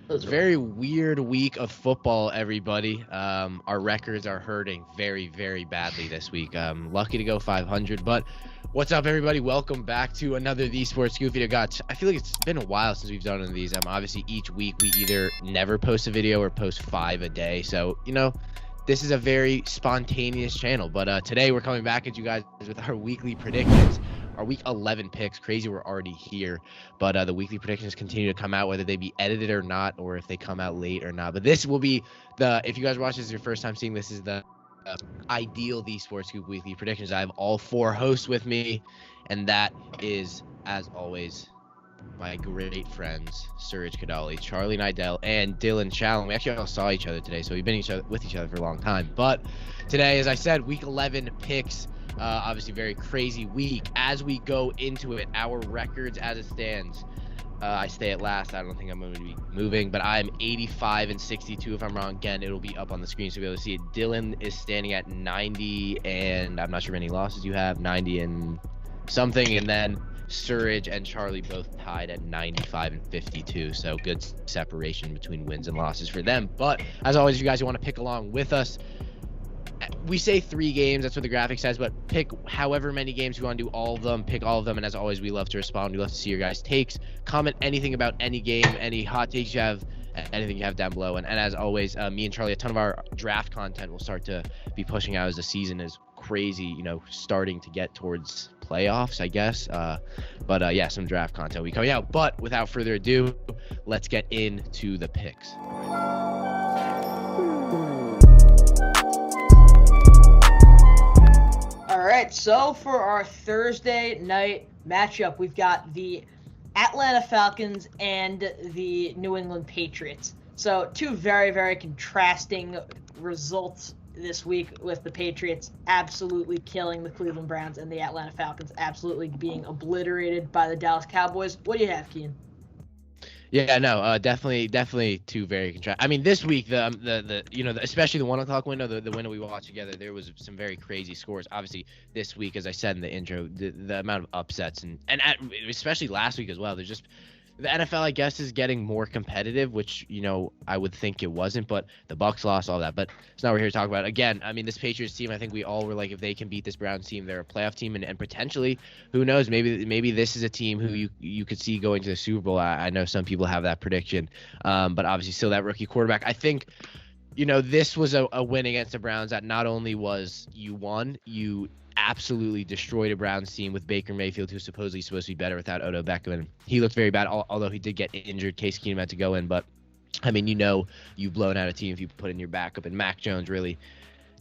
It was a very weird week of football, everybody. Our records are hurting very, very badly this week. Lucky to go 500, but what's up, everybody? Welcome back to another TheeSportsScoop video. God, I feel like it's been a while since we've done one of these. Obviously, each week we either never post a video or post 5 a day. So, this is a very spontaneous channel. But today we're coming back at you guys with our weekly predictions. Our week 11 picks. Crazy, we're already here. But the weekly predictions continue to come out, whether they be edited or not, or if they come out late or not. But this will be if you guys watch this is your first time seeing this, is the ideal TheeSportsScoop weekly predictions. I have all 4 hosts with me, and that is, as always, my great friends, Suraj Kadali, Charlie Nidell, and Dylan Challen. We actually all saw each other today, so we've been with each other for a long time. But today, as I said, week 11 picks. Obviously, very crazy week. As we go into it, our records as it stands. I stay at last. I don't think I'm going to be moving, but I'm 85 and 62. If I'm wrong, again, it'll be up on the screen so you'll be able to see it. Dylan is standing at 90, and I'm not sure how many losses you have, 90 and something, and then Suraj and Charlie both tied at 95 and 52. So good separation between wins and losses for them. But as always, if you guys want to pick along with us, we say 3 games, that's what the graphic says, but pick however many games you want to do, all of them, pick all of them, and as always, we love to respond. We love to see your guys' takes. Comment anything about any game, any hot takes you have, anything you have down below. And as always, me and Charlie, a ton of our draft content will start to be pushing out as the season is crazy, starting to get towards playoffs, I guess. But yeah, some draft content will be coming out. But without further ado, let's get into the picks. All right, so for our Thursday night matchup, we've got the Atlanta Falcons and the New England Patriots. So 2 very, very contrasting results this week, with the Patriots absolutely killing the Cleveland Browns and the Atlanta Falcons absolutely being obliterated by the Dallas Cowboys. What do you have, Cian? Yeah, no, definitely 2 very contrast. I mean, this week, the especially the 1:00 window, the window we watched together, there was some very crazy scores. Obviously, this week, as I said in the intro, the amount of upsets and especially last week as well. There's just the NFL, I guess, is getting more competitive, which I would think it wasn't, but the Bucs lost all that. But it's not what we're here to talk about. Again, I mean, this Patriots team, I think we all were like, if they can beat this Browns team, they're a playoff team, and potentially, who knows, maybe this is a team who you could see going to the Super Bowl. I know some people have that prediction, but obviously still that rookie quarterback. I think, this was a win against the Browns that not only was you won, you absolutely destroyed a Browns team with Baker Mayfield, who's supposedly supposed to be better without Odell Beckham. He looked very bad, although he did get injured. Case Keenum had to go in, but I mean, you've blown out a team if you put in your backup. And Mac Jones really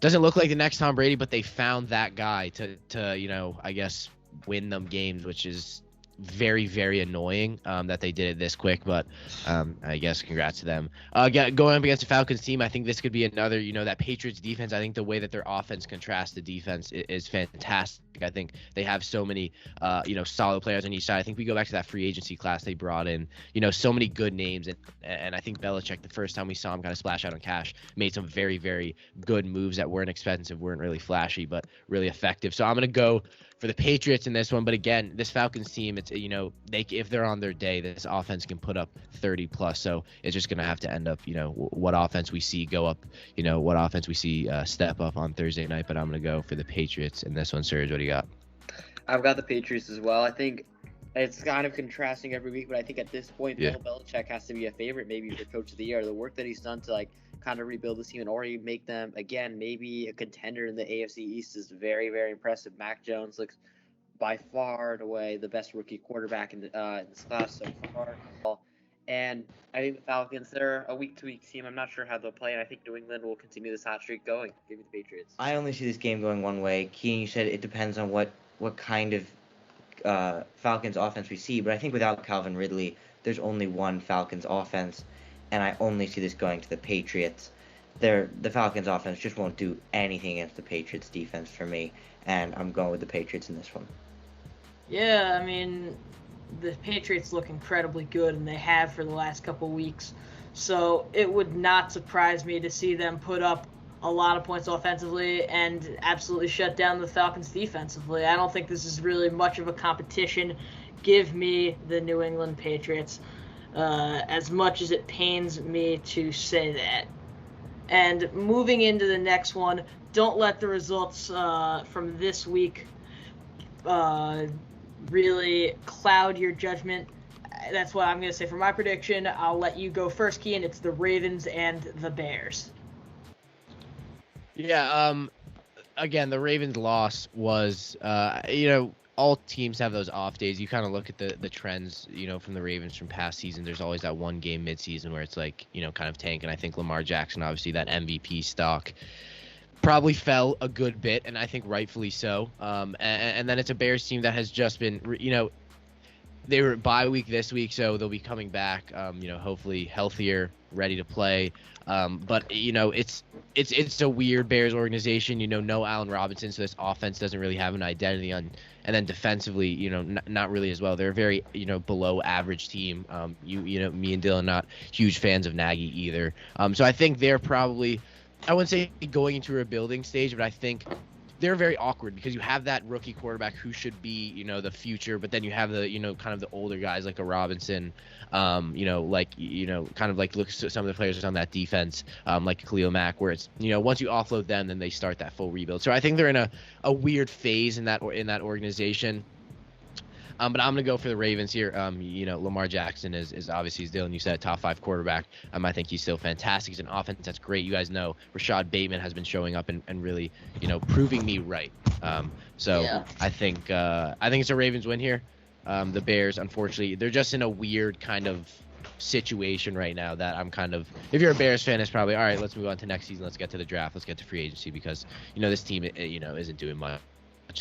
doesn't look like the next Tom Brady, but they found that guy to I guess win them games, which is very, very annoying that they did it this quick, but I guess congrats to them. Going up against the Falcons team, I think this could be another, that Patriots defense. I think the way that their offense contrasts the defense is fantastic. I think they have so many, solid players on each side. I think we go back to that free agency class they brought in, so many good names. And I think Belichick, the first time we saw him kind of splash out on cash, made some very, very good moves that weren't expensive, weren't really flashy, but really effective. So I'm going to go for the Patriots in this one. But again, this Falcons team, it's, if they're on their day, this offense can put up 30 plus. So it's just going to have to end up, what offense we see go up, what offense we see step up on Thursday night. But I'm going to go for the Patriots in this one. Suraj, what do you got? I've got the Patriots as well. I think it's kind of contrasting every week, but I think at this point, Yeah. Bill Belichick has to be a favorite maybe for Coach of the Year. The work that he's done to kind of rebuild this team and already make them, again, maybe a contender in the AFC East is very, very impressive. Mac Jones looks by far and away the best rookie quarterback in this class so far. And I think the Falcons, they're a week-to-week team. I'm not sure how they'll play, and I think New England will continue this hot streak going. Give me the Patriots. I only see this game going one way. Cian, you said it depends on what kind of Falcons offense we see, but I think without Calvin Ridley, there's only one Falcons offense, and I only see this going to the Patriots. The Falcons offense just won't do anything against the Patriots defense for me, and I'm going with the Patriots in this one. Yeah, I mean, the Patriots look incredibly good, and they have for the last couple weeks. So it would not surprise me to see them put up a lot of points offensively and absolutely shut down the Falcons defensively. I don't think this is really much of a competition. Give me the New England Patriots. as much as it pains me to say that. And moving into the next one, don't let the results from this week really cloud your judgment. That's what I'm going to say for my prediction. I'll let you go first, Cian. It's the Ravens and the Bears. Yeah, again, the Ravens' loss was, all teams have those off days. You kind of look at the trends, from the Ravens from past seasons. There's always that one game midseason where it's like, kind of tank. And I think Lamar Jackson, obviously that MVP stock, probably fell a good bit, and I think rightfully so. And then it's a Bears team that has just been, they were bye week this week, so they'll be coming back, hopefully healthier, ready to play. But it's a weird Bears organization. No Allen Robinson, so this offense doesn't really have an identity on. And then defensively, not really as well. They're a very, below average team. Me and Dylan not huge fans of Nagy either. So I think they're probably, I wouldn't say going into a rebuilding stage, but I think they're very awkward because you have that rookie quarterback who should be, the future, but then you have the, kind of the older guys like a Robinson, kind of like look at some of the players on that defense, like Khalil Mack, where it's, once you offload them, then they start that full rebuild. So I think they're in a weird phase in that organization. But I'm going to go for the Ravens here. Lamar Jackson is obviously, as Dylan, you said, top 5 quarterback. I think he's still fantastic. He's an offense that's great. You guys know Rashad Bateman has been showing up and really, proving me right. Yeah. I think it's a Ravens win here. The Bears, unfortunately, they're just in a weird kind of situation right now that I'm kind of, if you're a Bears fan, it's probably, all right, let's move on to next season. Let's get to the draft. Let's get to free agency because, this team, isn't doing much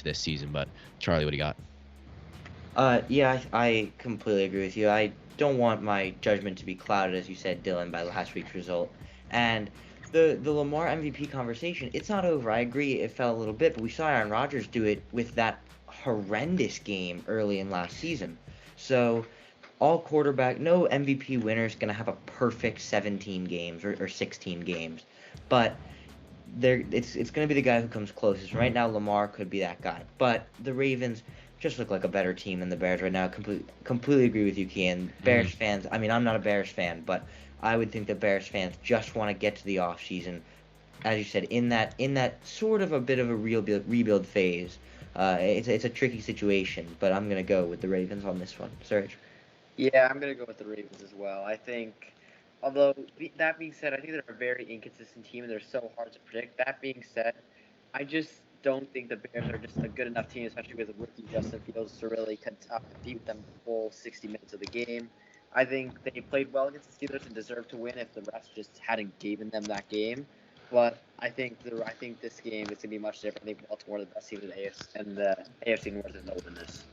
this season. But Charlie, what do you got? Yeah, I completely agree with you. I don't want my judgment to be clouded, as you said, Dylan, by last week's result. And the Lamar MVP conversation, it's not over. I agree it fell a little bit, but we saw Aaron Rodgers do it with that horrendous game early in last season. So no MVP winner is going to have a perfect 17 games or 16 games. But it's going to be the guy who comes closest. Right now, Lamar could be that guy. But the Ravens just look like a better team than the Bears right now. Completely agree with you, Cian. Bears fans, I mean, I'm not a Bears fan, but I would think that Bears fans just want to get to the offseason, as you said, in that sort of a bit of a rebuild phase. It's a tricky situation, but I'm going to go with the Ravens on this one. Suraj? Yeah, I'm going to go with the Ravens as well. I think, although that being said, I think they're a very inconsistent team and they're so hard to predict. That being said, I just don't think the Bears are just a good enough team, especially with rookie Justin Fields, to really compete with them the full 60 minutes of the game. I think they played well against the Steelers and deserved to win if the refs just hadn't given them that game. But I think this game is going to be much different. I think Baltimore is the best team in the AFC, and the AFC North is over this.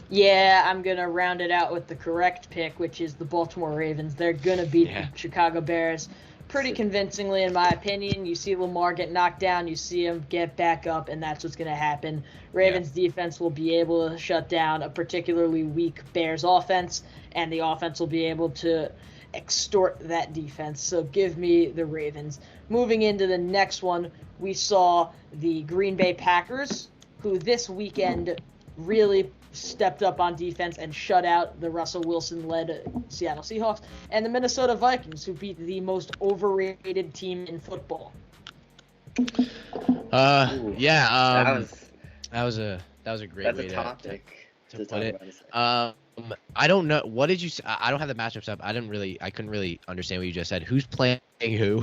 Yeah, I'm going to round it out with the correct pick, which is the Baltimore Ravens. They're going to beat the Chicago Bears pretty convincingly, in my opinion. You see Lamar get knocked down, you see him get back up, and that's what's going to happen. Ravens defense will be able to shut down a particularly weak Bears offense, and the offense will be able to extort that defense. So give me the Ravens. Moving into the next one, we saw the Green Bay Packers, who this weekend really stepped up on defense and shut out the Russell Wilson-led Seattle Seahawks, and the Minnesota Vikings, who beat the most overrated team in football. That was a great way to put it. I don't know. What did you say? I don't have the matchups up. I couldn't really understand what you just said. Who's playing who?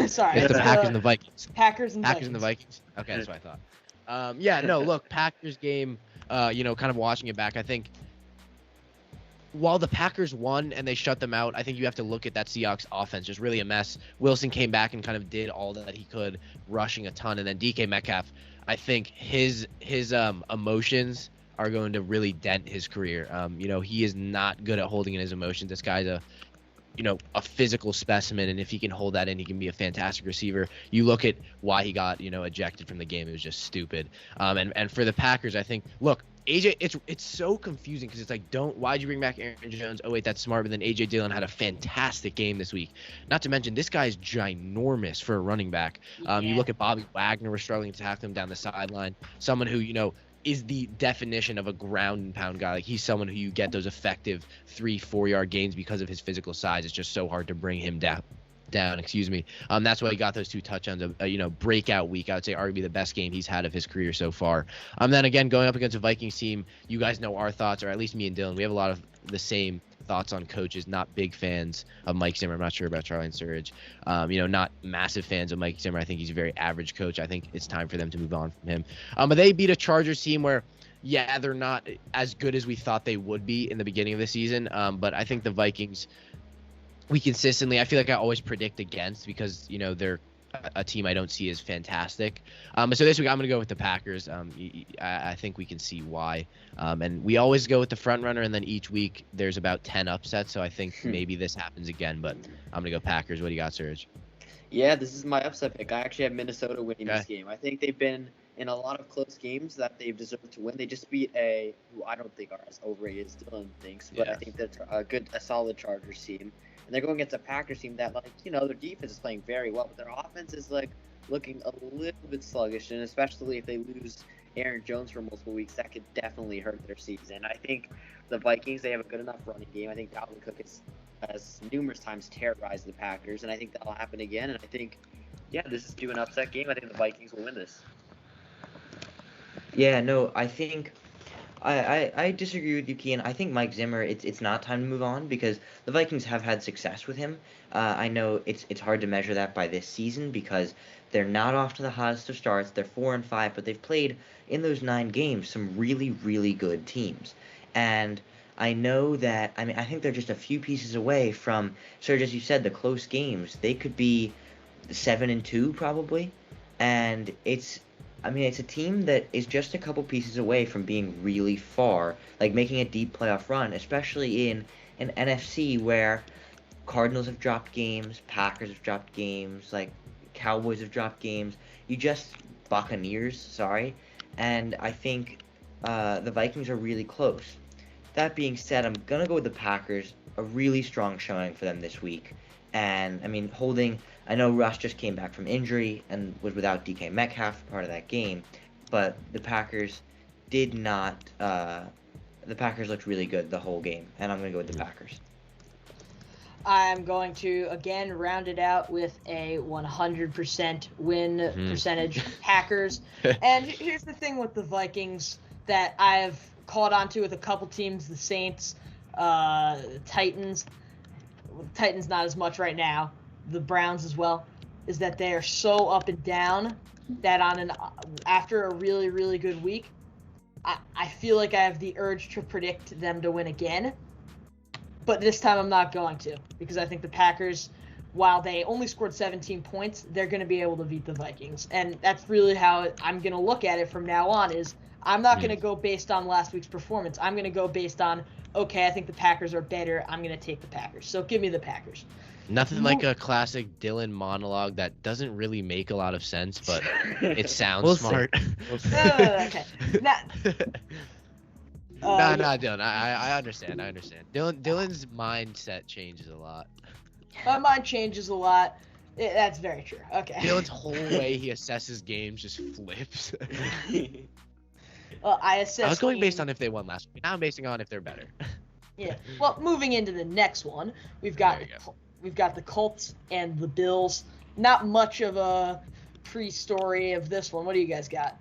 Sorry. It's the Packers and the Vikings. Packers and the Vikings. Okay, that's what I thought. Look, Packers game, kind of watching it back, I think while the Packers won and they shut them out, I think you have to look at that Seahawks offense, just really a mess. Wilson came back and kind of did all that he could, rushing a ton. And then DK Metcalf, I think his emotions are going to really dent his career. He is not good at holding in his emotions. This guy's a physical specimen, and if he can hold that in, he can be a fantastic receiver. You look at why he got, ejected from the game. It was just stupid. And for the Packers, I think, look, AJ, it's so confusing because it's like, why'd you bring back Aaron Jones? Oh, wait, that's smart. But then AJ Dillon had a fantastic game this week. Not to mention, this guy's ginormous for a running back. You look at Bobby Wagner was struggling to tackle him down the sideline. Someone who, is the definition of a ground and pound guy. Like, he's someone who you get those effective 3-4 yard gains because of his physical size. It's just so hard to bring him down. That's why he got those 2 touchdowns. Breakout week. I would say arguably the best game he's had of his career so far. Then again, going up against a Vikings team, you guys know our thoughts, or at least me and Dylan. We have a lot of the same thoughts on coaches. Not big fans of Mike Zimmer. I'm not sure about Charlie and Suraj. Not massive fans of Mike Zimmer. I think he's a very average coach. I think it's time for them to move on from him. But they beat a Chargers team where, yeah, they're not as good as we thought they would be in the beginning of the season. But I think the Vikings, I feel like I always predict against, because they're a team I don't see as fantastic. So this week I'm going to go with the Packers. I think we can see why. And we always go with the front runner, and then each week there's about 10 upsets. So I think maybe this happens again, but I'm going to go Packers. What do you got, Suraj? Yeah, this is my upset pick. I actually have Minnesota winning this game. I think they've been in a lot of close games that they've deserved to win. They just beat who I don't think are as overrated as Dylan thinks, but I think they're a solid Chargers team. And they're going against a Packers team that, their defense is playing very well, but their offense is, looking a little bit sluggish, and especially if they lose Aaron Jones for multiple weeks, that could definitely hurt their season. I think the Vikings, they have a good enough running game. I think Dalvin Cook has numerous times terrorized the Packers, and I think that'll happen again. And I think, this is an upset game. I think the Vikings will win this. Yeah, no, I think I disagree with you, Cian. I think Mike Zimmer, it's not time to move on, because the Vikings have had success with him. I know it's hard to measure that by this season, because they're not off to the hottest of starts. They're 4-5, but they've played in those 9 games some really, really good teams. And I know that, I think they're just a few pieces away from, Serge, as you said, the close games. They could be 7-2 probably. And it's a team that is just a couple pieces away from being really far, making a deep playoff run, especially in an NFC where Cardinals have dropped games, Packers have dropped games, Cowboys have dropped games. Buccaneers, and I think the Vikings are really close. That being said, I'm going to go with the Packers, a really strong showing for them this week. And, I know Russ just came back from injury and was without DK Metcalf part of that game, but the Packers looked really good the whole game, and I'm going to go with the Packers. I'm going to, again, round it out with a 100% win percentage Packers. And here's the thing with the Vikings that I've caught on to with a couple teams, the Saints, Titans not as much right now, the Browns as well, is that they are so up and down that after a really, really good week, I feel like I have the urge to predict them to win again. But this time I'm not going to, because I think the Packers, while they only scored 17 points, they're going to be able to beat the Vikings. And that's really how I'm going to look at it from now on, is I'm not going to go based on last week's performance. I'm going to go based on, okay, I think the Packers are better. I'm going to take the Packers. So give me the Packers. Nothing like a classic Dylan monologue that doesn't really make a lot of sense, but it sounds smart. Okay. No, Dylan. I understand. Dylan's mindset changes a lot. My mind changes a lot. That's very true. Okay. Dylan's whole way he assesses games just flips. Well, I was going based on if they won last week. Now I'm basing on if they're better. Yeah. Well, moving into the next one, we've got the Colts and the Bills. Not much of a pre-story of this one. What do you guys got?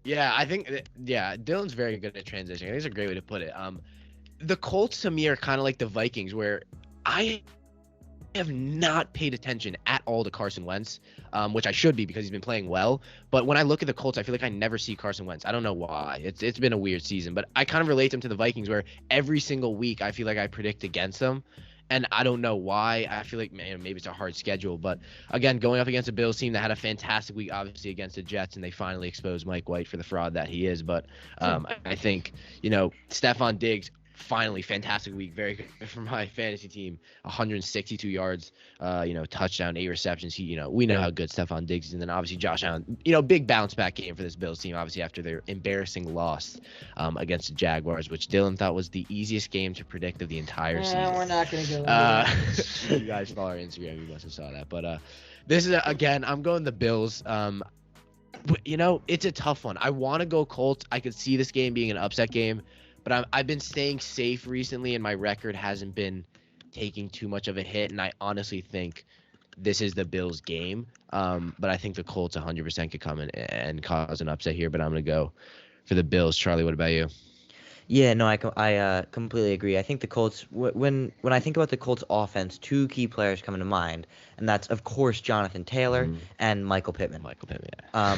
Yeah, I think Dylan's very good at transitioning. I think it's a great way to put it. The Colts to me are kind of like the Vikings, where I have not paid attention at all to Carson Wentz, which I should be because he's been playing well. But when I look at the Colts, I feel like I never see Carson Wentz. I don't know why. It's been a weird season, but I kind of relate them to the Vikings, where every single week I feel like I predict against them. And I don't know why. I feel like, maybe it's a hard schedule. But, again, going up against a Bills team that had a fantastic week, obviously, against the Jets, and they finally exposed Mike White for the fraud that he is. But I think, Stephon Diggs, finally, fantastic week. Very good for my fantasy team. 162 yards, touchdown, 8 receptions. We know how good Stephon Diggs is. And then, obviously, Josh Allen, big bounce back game for this Bills team, obviously, after their embarrassing loss against the Jaguars, which Dylan thought was the easiest game to predict of the entire season. We're not going to go you guys follow our Instagram. You must have saw that. But this is, again, I'm going the Bills. It's a tough one. I want to go Colts. I could see this game being an upset game, but I've been staying safe recently, and my record hasn't been taking too much of a hit, and I honestly think this is the Bills' game. But I think the Colts 100% could come in and cause an upset here, but I'm going to go for the Bills. Charlie, what about you? Yeah, no, I completely agree. I think the Colts, when I think about the Colts offense, two key players come to mind, and that's, of course, Jonathan Taylor and Michael Pittman. Yeah.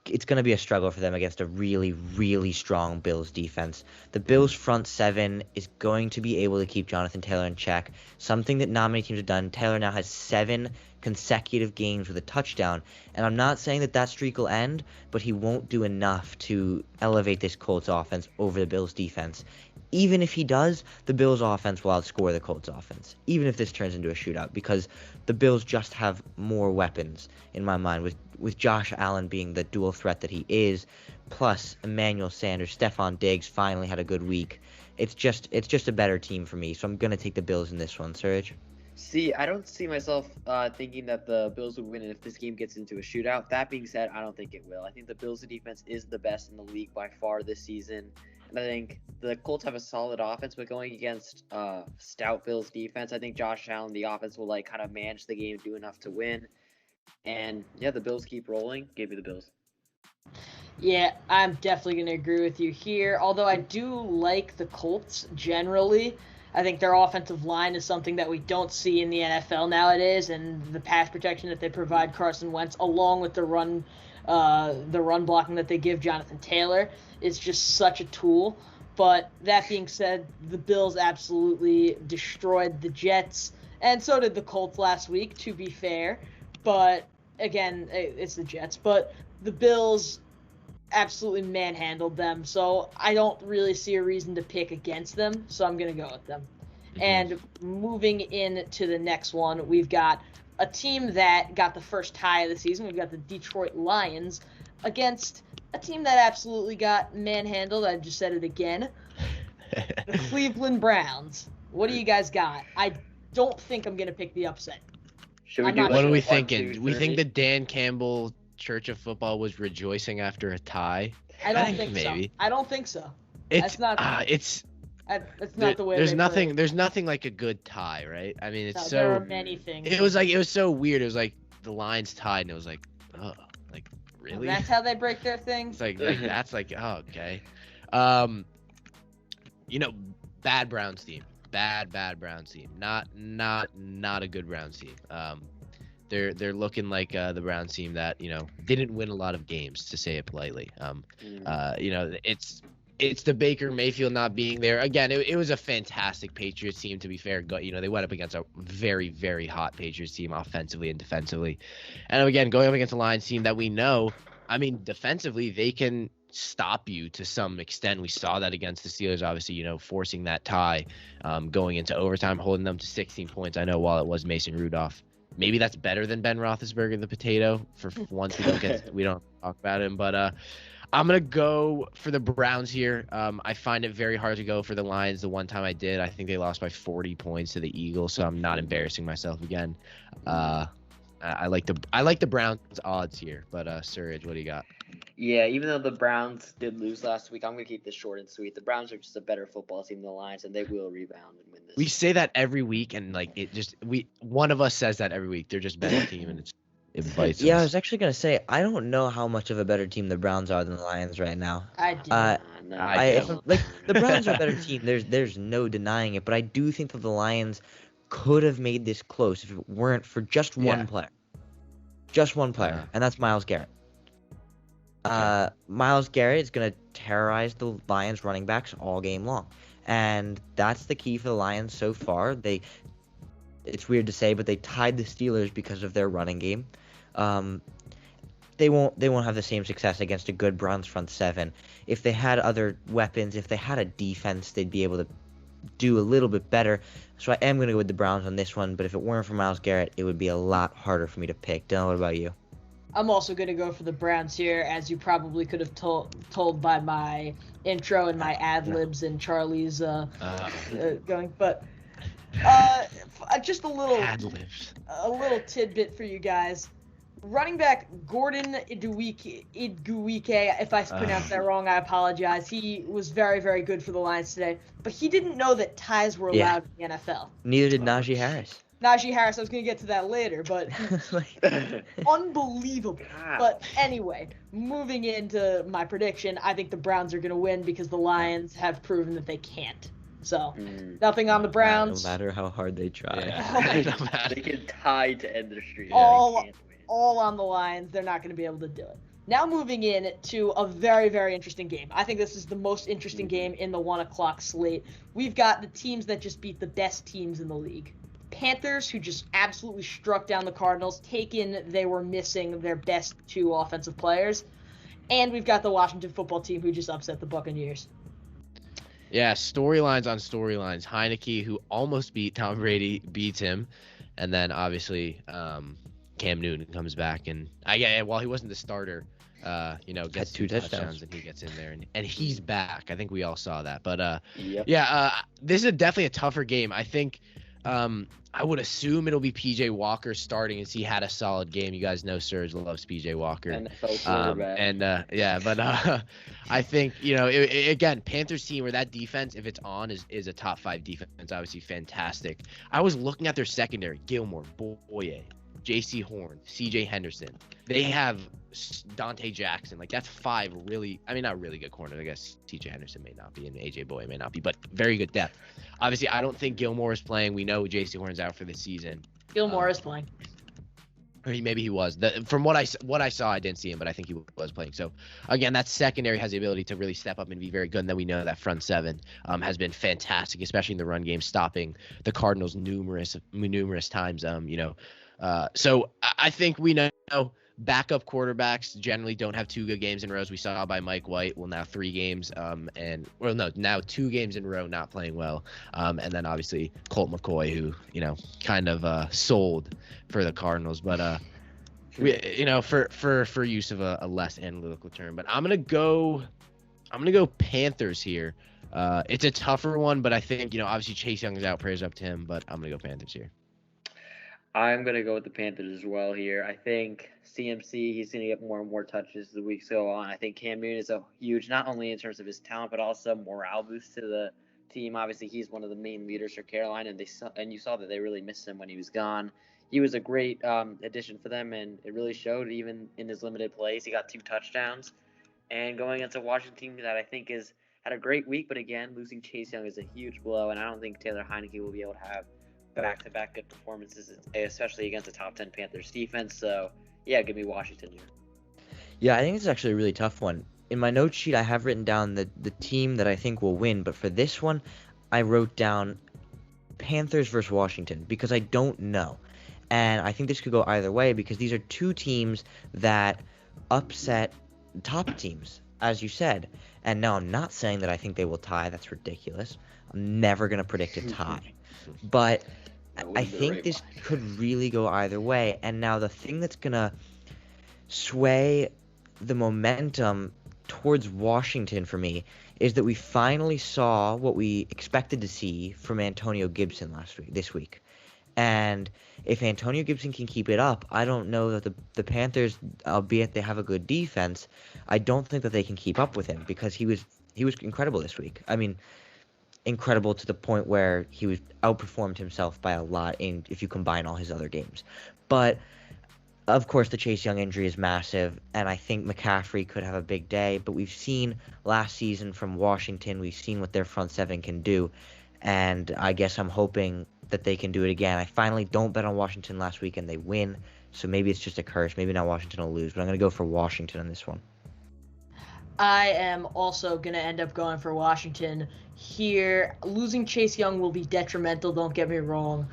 It's going to be a struggle for them against a really, really strong Bills defense. The Bills front seven is going to be able to keep Jonathan Taylor in check, something that not many teams have done. Taylor now has 7 consecutive games with a touchdown, and I'm not saying that streak will end, but he won't do enough to elevate this Colts offense over the Bills defense. Even if he does, the Bills offense will outscore the Colts offense, even if this turns into a shootout, because the Bills just have more weapons in my mind, with Josh Allen being the dual threat that he is, plus Emmanuel Sanders, Stephon Diggs finally had a good week. It's just a better team for me, so I'm going to take the Bills in this one. Suraj? See, I don't see myself thinking that the Bills will win if this game gets into a shootout. That being said, I don't think it will. I think the Bills' defense is the best in the league by far this season. And I think the Colts have a solid offense, but going against stout Bills defense, I think Josh Allen, the offense, will kind of manage the game, do enough to win. And yeah, the Bills keep rolling. Give me the Bills. Yeah, I'm definitely going to agree with you here. Although I do like the Colts generally. I think their offensive line is something that we don't see in the NFL nowadays, and the pass protection that they provide Carson Wentz, along with the run blocking that they give Jonathan Taylor, is just such a tool. But that being said, the Bills absolutely destroyed the Jets, and so did the Colts last week, to be fair. But again, it's the Jets. But the Bills absolutely manhandled them, so I don't really see a reason to pick against them, so I'm going to go with them. And moving into the next one, we've got a team that got the first tie of the season. We've got the Detroit Lions against a team that absolutely got manhandled. I just said it again. The Cleveland Browns. What do you guys got? I don't think I'm going to pick the upset. What are we thinking? Do we think that Dan Campbell Church of Football was rejoicing after a tie? I don't think so. I don't think so. That's not the way. There's nothing like a good tie, right? I mean, there are many things. It was so weird. It was like the Lions tied, and it was like, oh, like really? That's how they break their things. It's like that's like, oh, okay. Bad Browns team. Bad Browns team. Not a good Browns team. They're looking like the Browns team that didn't win a lot of games, to say it politely. It's the Baker Mayfield not being there again. It was a fantastic Patriots team, to be fair. They went up against a very, very hot Patriots team offensively and defensively, and again going up against a Lions team that we know. I mean, defensively they can stop you to some extent. We saw that against the Steelers, obviously, forcing that tie, going into overtime, holding them to 16 points. I know while it was Mason Rudolph. Maybe that's better than Ben Roethlisberger, the potato. For once, we don't talk about him. But I'm gonna go for the Browns here. I find it very hard to go for the Lions. The one time I did, I think they lost by 40 points to the Eagles. So I'm not embarrassing myself again. I like the Browns odds here. But Suraj, what do you got? Yeah, even though the Browns did lose last week, I'm going to keep this short and sweet. The Browns are just a better football team than the Lions, and they will rebound and win this. We say that every week, and one of us says that every week. They're just a better team, and it bites us. I was actually going to say, I don't know how much of a better team the Browns are than the Lions right now. I do. The Browns are a better team. There's no denying it, but I do think that the Lions could have made this close if it weren't for just one player. Just one player, and that's Myles Garrett. Myles Garrett is going to terrorize the Lions running backs all game long. And that's the key for the Lions so far. It's weird to say, but they tied the Steelers because of their running game. They won't have the same success against a good Browns front seven. If they had other weapons, if they had a defense, they'd be able to do a little bit better. So I am going to go with the Browns on this one, but if it weren't for Myles Garrett, it would be a lot harder for me to pick. Dylan, what about you? I'm also going to go for the Browns here, as you probably could have told by my intro and my ad-libs and Charlie's going. But just a little ad-libs. A little tidbit for you guys. running back Gordon Iduike, if I pronounced that wrong, I apologize. He was very, very good for the Lions today, but he didn't know that ties were allowed in the NFL. Neither did Najee Harris. Najee Harris, I was going to get to that later, but unbelievable. Wow. But anyway, moving into my prediction, I think the Browns are going to win because the Lions have proven that they can't. So, nothing on the Browns. No matter how hard they try. Yeah. They can tie to end the streak. All on the Lions. They're not going to be able to do it. Now moving in to a very, very interesting game. I think this is the most interesting game in the 1 o'clock slate. We've got the teams that just beat the best teams in the league. Panthers, who just absolutely struck down the Cardinals, they were missing their best 2 offensive players. And we've got the Washington football team, who just upset the Buccaneers. Yeah, storylines on storylines. Heineke, who almost beat Tom Brady, beats him. And then, obviously, Cam Newton comes back. And while he wasn't the starter, gets 2 touchdowns and he gets in there. And he's back. I think we all saw that. But, this is definitely a tougher game. I think I would assume it'll be P.J. Walker starting as he had a solid game. You guys know Suraj loves P.J. Walker. I think, again, Panthers team where that defense, if it's on, is a top 5 defense. Obviously fantastic. I was looking at their secondary: Gilmore, Boye, J.C. Horn, C.J. Henderson. They have Dante Jackson. Like, that's 5 really, not really good corners. I guess C.J. Henderson may not be and A.J. Boye may not be, but very good depth. Obviously, I don't think Gilmore is playing. We know J.C. Horn's out for the season. Gilmore is playing. Or maybe he was. From what I saw, I didn't see him, but I think he was playing. So, again, that secondary has the ability to really step up and be very good. And then we know that front 7 has been fantastic, especially in the run game, stopping the Cardinals numerous times. So I think we know backup quarterbacks generally don't have 2 good games in rows. We saw by Mike White. Well, now 3 games, now 2 games in a row not playing well. And then obviously Colt McCoy, who kind of sold for the Cardinals, but for use of a less analytical term. But I'm gonna go Panthers here. It's a tougher one, but I think obviously Chase Young is out. Prayers up to him, but I'm gonna go Panthers here. I'm going to go with the Panthers as well here. I think CMC, he's going to get more and more touches as the weeks go on. I think Cam Newton is a huge, not only in terms of his talent, but also morale boost to the team. Obviously, he's one of the main leaders for Carolina, and you saw that they really missed him when he was gone. He was a great addition for them, and it really showed even in his limited plays. He got 2 touchdowns. And going against a Washington team that I think had a great week, but again, losing Chase Young is a huge blow, and I don't think Taylor Heineke will be able to have back-to-back good performances, especially against a top 10 Panthers defense. So, yeah, give me Washington here. Yeah, I think it's actually a really tough one. In my note sheet, I have written down the team that I think will win, but for this one, I wrote down Panthers versus Washington because I don't know. And I think this could go either way because these are 2 teams that upset top teams, as you said. And now I'm not saying that I think they will tie. That's ridiculous. I'm never going to predict a tie. But I think this could really go either way. And now the thing that's going to sway the momentum towards Washington for me is that we finally saw what we expected to see from Antonio Gibson this week. And if Antonio Gibson can keep it up, I don't know that the Panthers, albeit they have a good defense, I don't think that they can keep up with him because he was incredible this week. Incredible to the point where he was outperformed himself by a lot if you combine all his other games. But of course the Chase Young injury is massive, and I think McCaffrey could have a big day, but we've seen last season from Washington, we've seen what their front 7 can do, and I guess I'm hoping that they can do it again. I finally don't bet on Washington last week and they win, so maybe it's just a curse. Maybe now Washington will lose, but I'm going to go for Washington on this one. I am also going to end up going for Washington here. Losing Chase Young will be detrimental, don't get me wrong,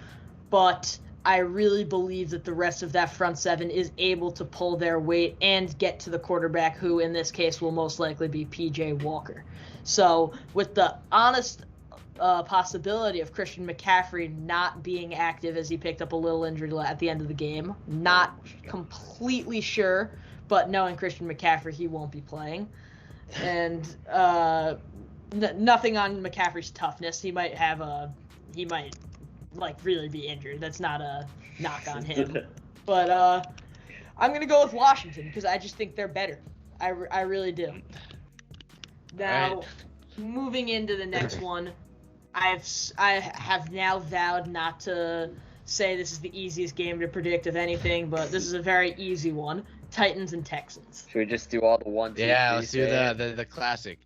but I really believe that the rest of that front 7 is able to pull their weight and get to the quarterback, who in this case will most likely be P.J. Walker. So with the honest possibility of Christian McCaffrey not being active as he picked up a little injury at the end of the game, not completely sure, but knowing Christian McCaffrey, he won't be playing. And nothing on McCaffrey's toughness. He might really be injured. That's not a knock on him. But I'm going to go with Washington because I just think they're better. I really do. Now, moving into the next one, I have now vowed not to say this is the easiest game to predict of anything, but this is a very easy one. Titans and Texans. Should we just do all the 1, 2, 3? Yeah, let's do the classic.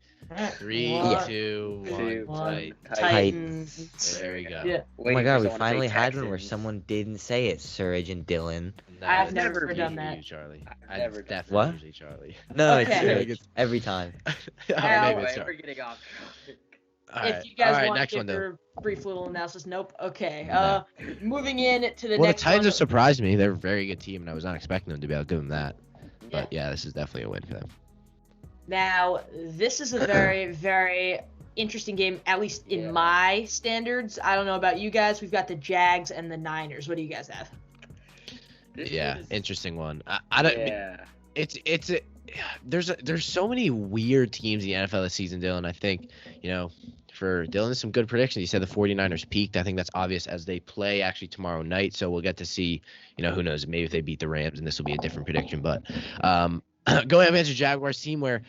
3, 2, 1, Titans. There we go. Yeah. Oh my god, we finally had one where someone didn't say it, Suraj and Dylan. No, I've it's never usually done that. you, Charlie. I've never It's done definitely What? usually Charlie. No, Okay. it's Suraj. Every time. Oh, Now- maybe it's We're Charlie. getting off. All If right. you guys All right, want next to one, give though. your brief little analysis, nope. Okay. No. Moving in to the Well, the next Titans one. have surprised me. They're a very good team, and I was not expecting them to be able to give them that. Yeah. But yeah, this is definitely a win for them. Now, this is a very, very interesting game, at least in my standards. I don't know about you guys. We've got the Jags and the Niners. What do you guys have? Yeah, interesting one. I don't. Yeah. There's so many weird teams in the NFL this season, Dylan. I think, for Dylan, some good predictions. He said the 49ers peaked. I think that's obvious as they play actually tomorrow night. So we'll get to see, who knows, maybe if they beat the Rams, and this will be a different prediction. But going up against a Jaguars team where,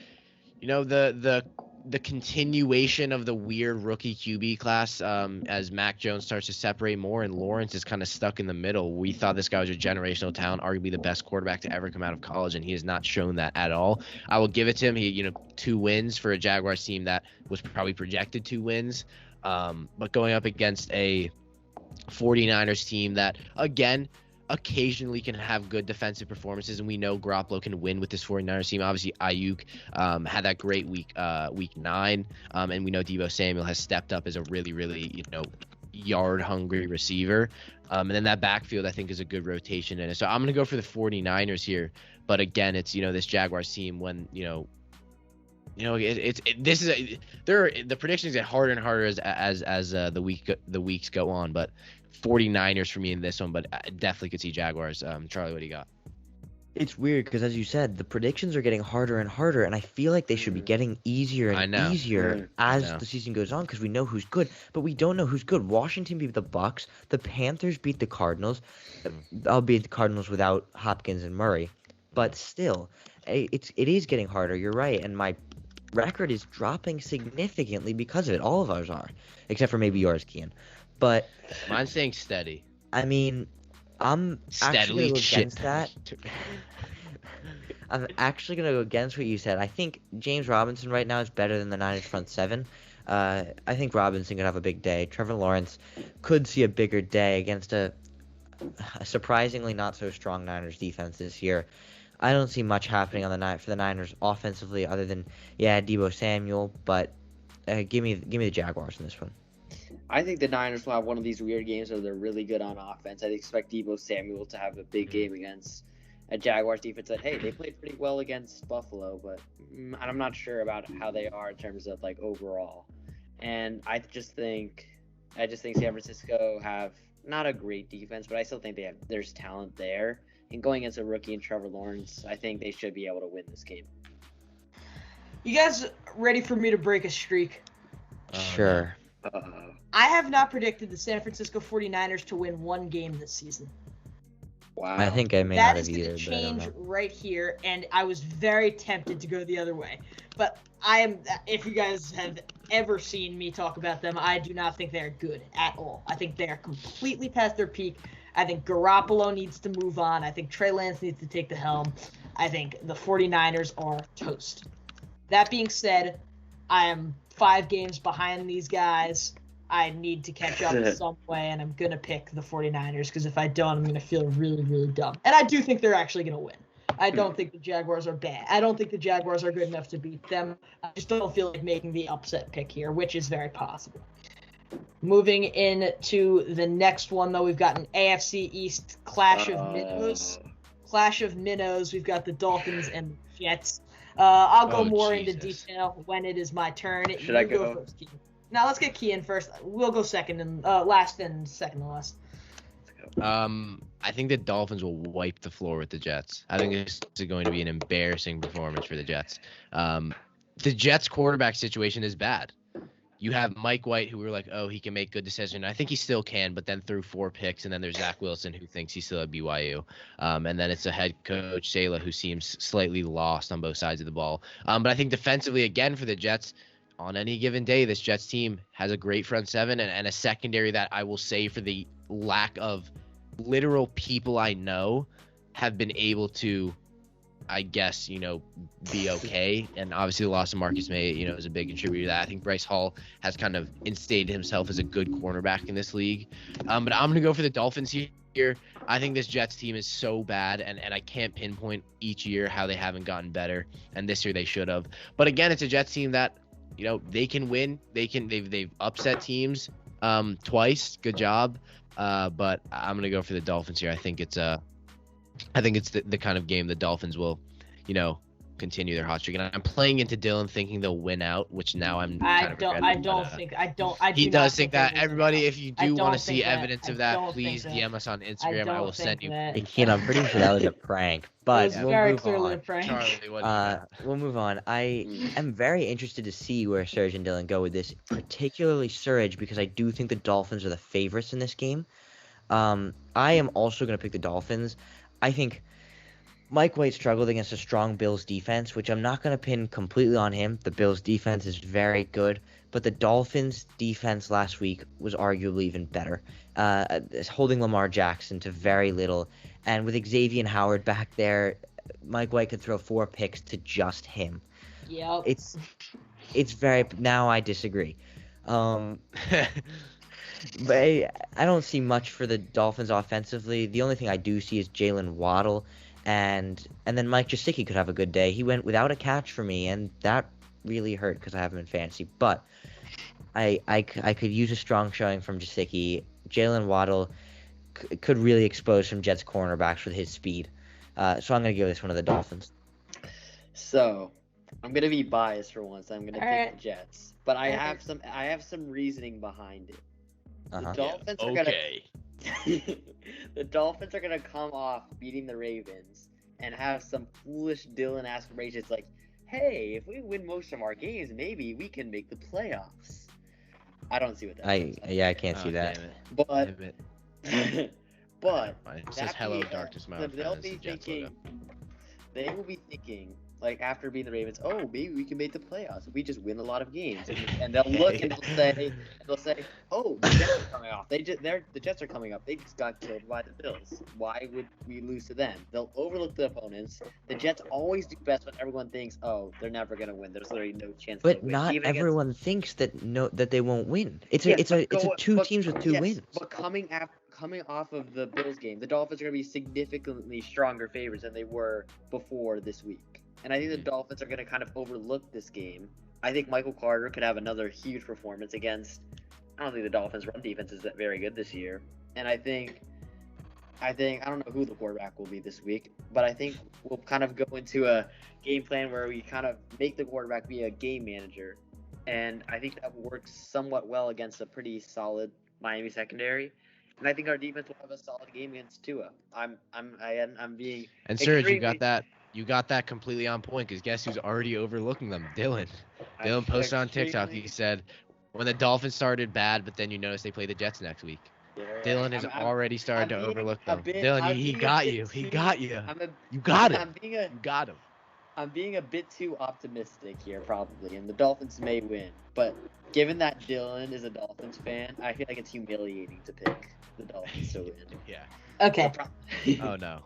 the continuation of the weird rookie QB class as Mac Jones starts to separate more and Lawrence is kind of stuck in the middle. We thought this guy was a generational talent, arguably the best quarterback to ever come out of college, and he has not shown that at all. I will give it to him. He, 2 wins for a Jaguars team that was probably projected 2 wins. But going up against a 49ers team that, again, occasionally can have good defensive performances, and we know Garoppolo can win with this 49ers team. Obviously, Ayuk had that great week 9, and we know Deebo Samuel has stepped up as a really, really, yard-hungry receiver. And then that backfield, I think, is a good rotation in it. So I'm going to go for the 49ers here. But again, it's, this Jaguars team when, the predictions get harder and harder as the weeks go on, but 49ers for me in this one, but I definitely could see Jaguars. Charlie, what do you got? It's weird because, as you said, the predictions are getting harder and harder, and I feel like they should be getting easier and easier as the season goes on because we know who's good, but we don't know who's good. Washington beat the Bucks. The Panthers beat the Cardinals. Albeit the Cardinals without Hopkins and Murray, but still, it is getting harder. You're right, and my record is dropping significantly because of it. All of ours are, except for maybe yours, Cian. But mine's staying steady. I mean, I'm actually going to go against that. I'm actually going to go against what you said. I think James Robinson right now is better than the Niners front 7. I think Robinson could have a big day. Trevor Lawrence could see a bigger day against a surprisingly not so strong Niners defense this year. I don't see much happening on for the Niners offensively other than Deebo Samuel, but give me the Jaguars in this one. I think the Niners will have one of these weird games where they're really good on offense. I expect Deebo Samuel to have a big game against a Jaguars defense that, hey, they played pretty well against Buffalo, but I'm not sure about how they are in terms of, overall. And I just think San Francisco have not a great defense, but I still think there's talent there. And going against a rookie and Trevor Lawrence, I think they should be able to win this game. You guys ready for me to break a streak? Sure. I have not predicted the San Francisco 49ers to win one game this season. Wow. I think I may That not is have going to either, but I don't change know. right here, and I was very tempted to go the other way. But if you guys have ever seen me talk about them, I do not think they're good at all. I think they are completely past their peak. I think Garoppolo needs to move on. I think Trey Lance needs to take the helm. I think the 49ers are toast. That being said, I am 5 games behind these guys. I need to catch up in some way, and I'm going to pick the 49ers because if I don't, I'm going to feel really, really dumb. And I do think they're actually going to win. I don't think the Jaguars are bad. I don't think the Jaguars are good enough to beat them. I just don't feel like making the upset pick here, which is very possible. Moving into the next one, though, we've got an AFC East clash of minnows. Clash of minnows. We've got the Dolphins and the Jets. I'll go more into detail when it is my turn. Should I go first, Cian? Now let's get Cian first. We'll go second and last and second to last. I think the Dolphins will wipe the floor with the Jets. I think this is going to be an embarrassing performance for the Jets. The Jets quarterback situation is bad. you have Mike White, who we were like, oh, he can make good decisions. I think he still can, but then threw 4 picks, and then there's Zach Wilson, who thinks he's still at BYU. And then it's a head coach, Saleh, who seems slightly lost on both sides of the ball. But I think defensively, again, for the Jets, on any given day, this Jets team has a great front seven and a secondary that I will say, for the lack of literal people I know, have been able to, I guess, be okay. And obviously the loss of Marcus May, is a big contributor to that. I think Bryce Hall has kind of instated himself as a good cornerback in this league. But I'm going to go for the Dolphins here. I think this Jets team is so bad, and I can't pinpoint each year how they haven't gotten better. And this year they should have. But again, it's a Jets team that, they can win. They've upset teams twice. Good job. But I'm going to go for the Dolphins here. I think it's the kind of game the Dolphins will, continue their hot streak. And I'm playing into Dylan thinking they'll win out, which now I'm kind of regretting. He does think that. Everybody, if you do want to see evidence of that, please DM us on Instagram. I will send you. Hey, Cian, I'm pretty sure that was a prank, but we'll move on. Charlie, we'll move on. I am very interested to see where Suraj and Dylan go with this, particularly Suraj, because I do think the Dolphins are the favorites in this game. I am also going to pick the Dolphins. I think Mike White struggled against a strong Bills defense, which I'm not going to pin completely on him. The Bills defense is very good, but the Dolphins defense last week was arguably even better, holding Lamar Jackson to very little. And with Xavier Howard back there, Mike White could throw 4 picks to just him. Yep. It's very. Now I disagree. But I don't see much for the Dolphins offensively. The only thing I do see is Jalen Waddle, and then Mike Gesicki could have a good day. He went without a catch for me, and that really hurt because I have him in fantasy. But I could use a strong showing from Gesicki. Jalen Waddle could really expose some Jets cornerbacks with his speed. So I'm going to give this one to the Dolphins. So I'm going to be biased for once. I'm going to pick the Jets, but I have some reasoning behind it. Uh-huh. The Dolphins are gonna come off beating the Ravens and have some foolish Dylan aspirations like, hey, if we win most of our games, maybe we can make the playoffs. I don't see what that means. I can't see that. But it says hello, darkness, my old friend. They will be thinking, like, after beating the Ravens, oh, maybe we can make the playoffs if we just win a lot of games. And they'll look and they'll say, oh, the Jets are coming off. The Jets are coming up. They just got killed by the Bills. Why would we lose to them? They'll overlook the opponents. The Jets always do best when everyone thinks, oh, they're never gonna win. There's literally no chance. But not everyone thinks that they won't win. It's a two teams with 2 wins. But coming off of the Bills game, the Dolphins are gonna be significantly stronger favorites than they were before this week. And I think the Dolphins are going to kind of overlook this game. I think Michael Carter could have another huge performance against. I don't think the Dolphins' run defense is that very good this year. And I don't know who the quarterback will be this week, but I think we'll kind of go into a game plan where we kind of make the quarterback be a game manager. And I think that works somewhat well against a pretty solid Miami secondary. And I think our defense will have a solid game against Tua. I'm being. And Suraj, you got that completely on point, because guess who's already overlooking them? Dylan. Dylan posted on TikTok. He said, when the Dolphins started bad, but then you notice they play the Jets next week. Yeah, Dylan has already started to overlook them. Dylan, he got you. He got you. You got him. You got him. I'm being a bit too optimistic here, probably, and the Dolphins may win. But given that Dylan is a Dolphins fan, I feel like it's humiliating to pick the Dolphins to win. Yeah. Okay. Oh, no.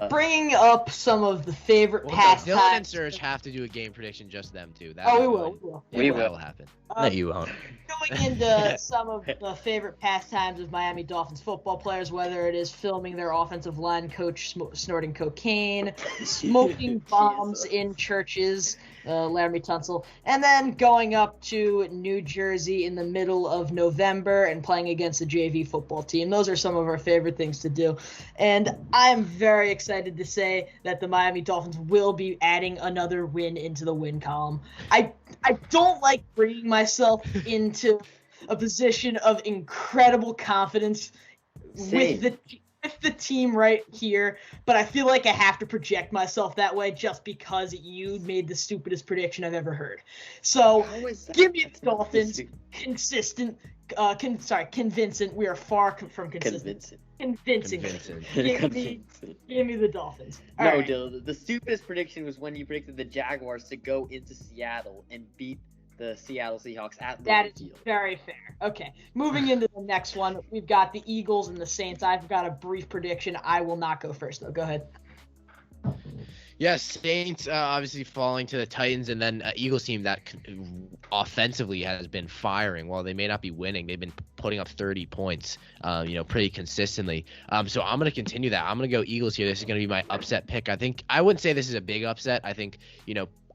Bringing up some of the favorite pastimes. Dylan and Suraj have to do a game prediction, just them two. We will. We will happen. No, you won't. Going into some of the favorite pastimes of Miami Dolphins football players, whether it is filming their offensive line coach snorting cocaine, smoking bombs in churches, Laramie Tunsil, and then going up to New Jersey in the middle of November and playing against the JV football team. Those are some of our favorite things to do. And I'm very excited to say that the Miami Dolphins will be adding another win into the win column. I don't like bringing myself into a position of incredible confidence with the team right here, but I feel like I have to project myself that way just because you made the stupidest prediction I've ever heard. So give me the Dolphins. Consistent. Convincing. We are far from consistent. Convincing. Give me the Dolphins. No, Dylan, the stupidest prediction was when you predicted the Jaguars to go into Seattle and beat the Seattle Seahawks at That is Field. very fair. Okay, moving into the next one, we've got the Eagles and the Saints. I've got a brief prediction. I will not go first, though. Go ahead. Yes, Saints obviously falling to the Titans, and then Eagles team that offensively has been firing. While they may not be winning, they've been putting up 30 points, pretty consistently. So I'm going to continue that. I'm going to go Eagles here. This is going to be my upset pick. I wouldn't say this is a big upset. I think,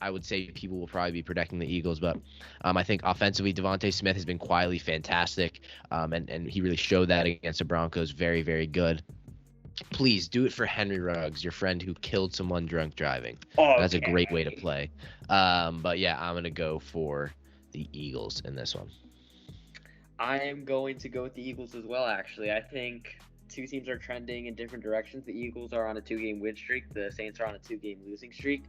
I would say people will probably be predicting the Eagles, but I think offensively, Devontae Smith has been quietly fantastic, and he really showed that against the Broncos. Very, very good. Please do it for Henry Ruggs, your friend who killed someone drunk driving. Okay. That's a great way to play. But yeah, I'm going to go for the Eagles in this one. I am going to go with the Eagles as well, actually. I think two teams are trending in different directions. The Eagles are on a 2-game win streak. The Saints are on a 2-game losing streak.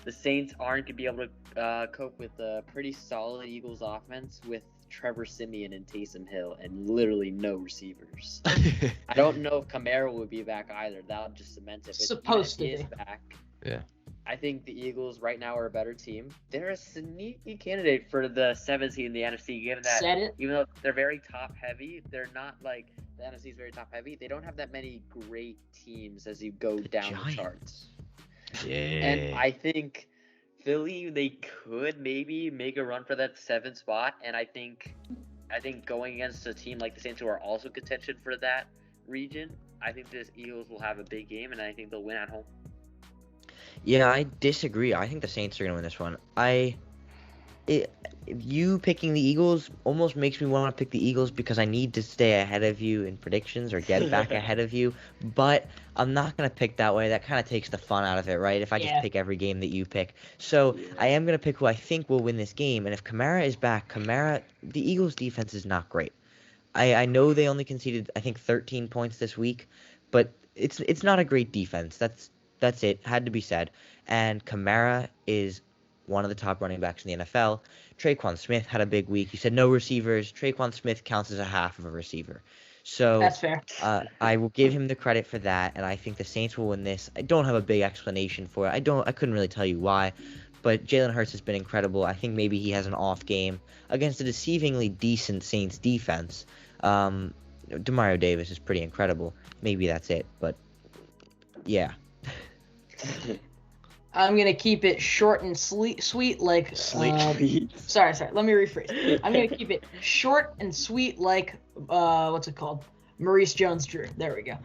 The Saints aren't going to be able to cope with a pretty solid Eagles offense with Trevor Siemian and Taysom Hill and literally no receivers. I don't know if Kamara will be back either. That'll just cement it. But supposed to be back. Yeah. I think the Eagles right now are a better team. They're a sneaky candidate for the 7th seed in the NFC, given that even though they're very top heavy, they're not like the NFC is very top heavy. They don't have that many great teams as you go down the charts. Yeah. And I think Philly, they could maybe make a run for that 7th spot, and I think going against a team like the Saints, who are also contention for that region, I think this Eagles will have a big game, and I think they'll win at home. Yeah, I disagree. I think the Saints are going to win this one. You picking the Eagles almost makes me want to pick the Eagles because I need to stay ahead of you in predictions or get back ahead of you. But I'm not going to pick that way. That kind of takes the fun out of it, right? If I just pick every game that you pick. So I am going to pick who I think will win this game. And if Kamara is back, the Eagles' defense is not great. I know they only conceded, I think, 13 points this week, but it's not a great defense. That's it. Had to be said. And Kamara is one of the top running backs in the NFL. Traquan Smith had a big week. You said no receivers. Traquan Smith counts as a half of a receiver. So that's fair. I will give him the credit for that, and I think the Saints will win this. I don't have a big explanation for it. I couldn't really tell you why, but Jalen Hurts has been incredible. I think maybe he has an off game against a deceivingly decent Saints defense. Demario Davis is pretty incredible. Maybe that's it, but yeah. I'm going to keep it short and sweet like... Sorry. Let me rephrase. I'm going to keep it short and sweet like... what's it called? Maurice Jones-Drew. There we go.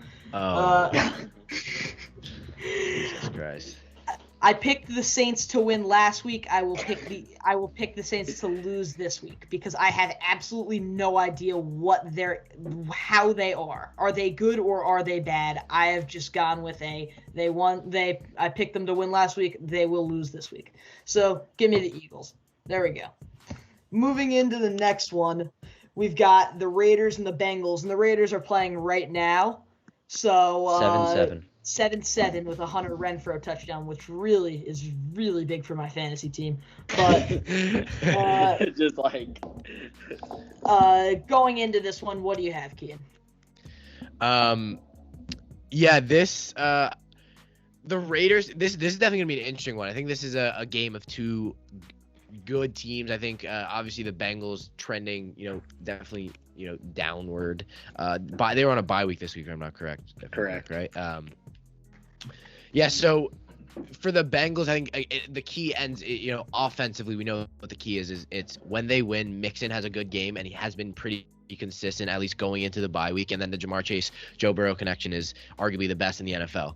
Jesus Christ. I picked the Saints to win last week. I will pick the Saints to lose this week because I have absolutely no idea how they are. Are they good or are they bad? I have just gone with I picked them to win last week. They will lose this week. So give me the Eagles. There we go. Moving into the next one, we've got the Raiders and the Bengals, and the Raiders are playing right now. So 7-7. 7-7 with a Hunter Renfrow touchdown, which really is really big for my fantasy team. But just like going into this one, what do you have, Cian? The Raiders. This is definitely gonna be an interesting one. I think this is a game of two good teams. I think obviously the Bengals trending, definitely downward. They were on a bye week this week, if I'm not correct. Correct. Right. Yeah, so for the Bengals, I think the key ends, offensively, we know what the key is it's when they win, Mixon has a good game, and he has been pretty consistent, at least going into the bye week, and then the Jamar Chase, Joe Burrow connection is arguably the best in the NFL.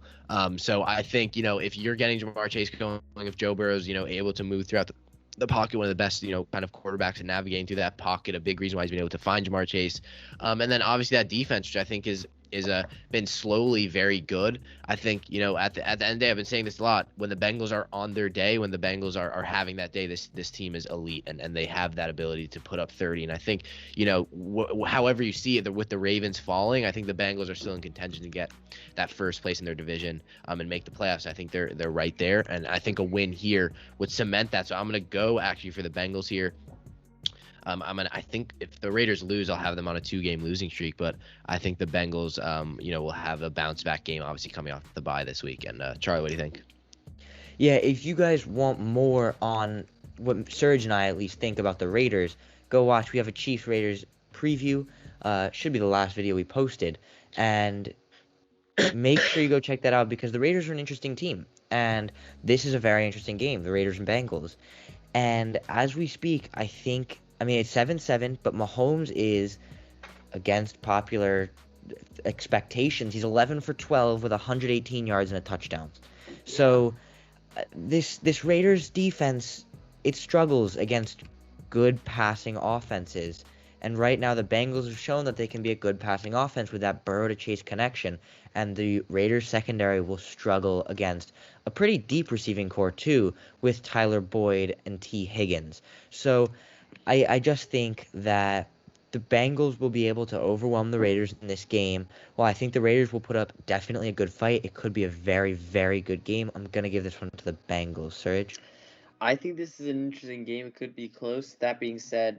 So I think, if you're getting Jamar Chase going, if Joe Burrow's, able to move throughout the pocket, one of the best, kind of quarterbacks in navigating through that pocket, a big reason why he's been able to find Jamar Chase. And then obviously that defense, which I think is is been slowly very good. I think, at the end of the day, I've been saying this a lot. When the Bengals are on their day, when the Bengals are having that day, this team is elite, and they have that ability to put up 30. And I think, however you see it, with the Ravens falling, I think the Bengals are still in contention to get that first place in their division and make the playoffs. I think they're right there, and I think a win here would cement that. So I'm gonna go actually for the Bengals here. I think if the Raiders lose, I'll have them on a 2-game losing streak, but I think the Bengals, will have a bounce back game, obviously coming off the bye this week. And Charlie, what do you think? Yeah, if you guys want more on what Suraj and I at least think about the Raiders, go watch. We have a Chiefs Raiders preview. Should be the last video we posted, and make sure you go check that out because the Raiders are an interesting team, and this is a very interesting game, the Raiders and Bengals. And as we speak, it's 7-7, but Mahomes is, against popular expectations, he's 11 for 12 with 118 yards and a touchdown. So this Raiders defense, it struggles against good passing offenses. And right now the Bengals have shown that they can be a good passing offense with that Burrow to Chase connection. And the Raiders secondary will struggle against a pretty deep receiving core too, with Tyler Boyd and T. Higgins. So I just think that the Bengals will be able to overwhelm the Raiders in this game. While I think the Raiders will put up definitely a good fight, it could be a very, very good game. I'm going to give this one to the Bengals. Suraj? I think this is an interesting game. It could be close. That being said,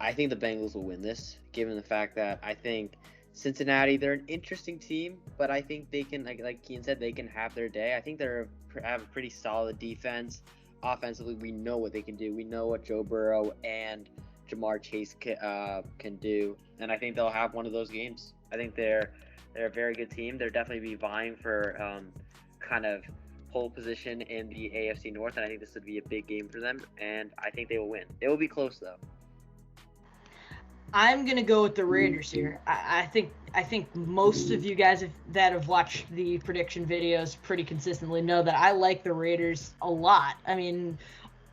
I think the Bengals will win this, given the fact that I think Cincinnati, they're an interesting team, but I think they can, like Cian said, they can have their day. I think they have a pretty solid defense. Offensively, we know what they can do. We know what Joe Burrow and Jamar Chase can do, and I think they'll have one of those games. I think they're a very good team. They'll definitely be vying for kind of pole position in the AFC North, and I think this would be a big game for them, and I think they will win. It will be close, though. I'm gonna go with the Raiders here. I think most of you guys that have watched the prediction videos pretty consistently know that I like the Raiders a lot. I mean,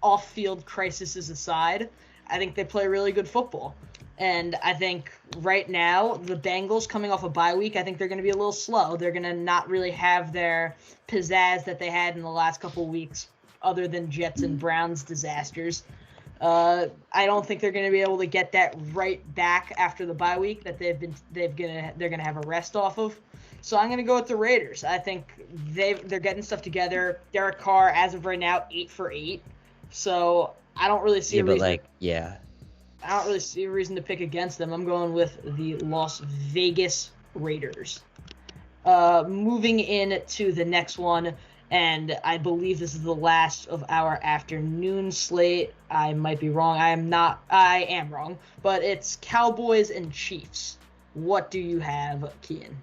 off-field crises aside, I think they play really good football. And I think right now, the Bengals coming off a bye week, I think they're going to be a little slow. They're going to not really have their pizzazz that they had in the last couple of weeks, other than Jets and Browns disasters. I don't think they're going to be able to get that right back after the bye week that they're going to have a rest off of. So I'm going to go with the Raiders. I think they're getting stuff together. Derek Carr, as of right now, 8 for 8. So I don't really see a reason. I don't really see a reason to pick against them. I'm going with the Las Vegas Raiders. Moving in to the next one, and I believe this is the last of our afternoon slate. I might be wrong. I am wrong. But it's Cowboys and Chiefs. What do you have, Cian?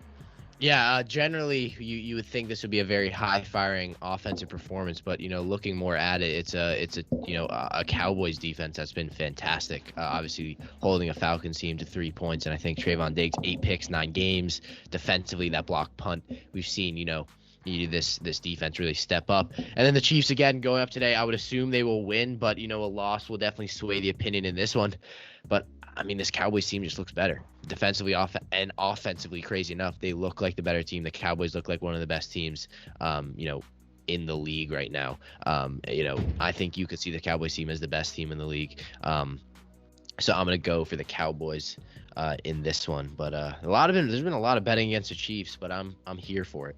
Yeah, generally you would think this would be a very high-firing offensive performance, but looking more at it, it's a Cowboys defense that's been fantastic. Obviously holding a Falcons team to 3 points, and I think Trayvon Diggs 8 picks, 9 games. Defensively, that block punt we've seen, this defense really step up. And then the Chiefs again going up today. I would assume they will win, but a loss will definitely sway the opinion in this one. But I mean, this Cowboys team just looks better defensively and offensively. Crazy enough, they look like the better team. The Cowboys look like one of the best teams, in the league right now. I think you could see the Cowboys team as the best team in the league. So I'm gonna go for the Cowboys in this one. But there's been a lot of betting against the Chiefs, but I'm here for it.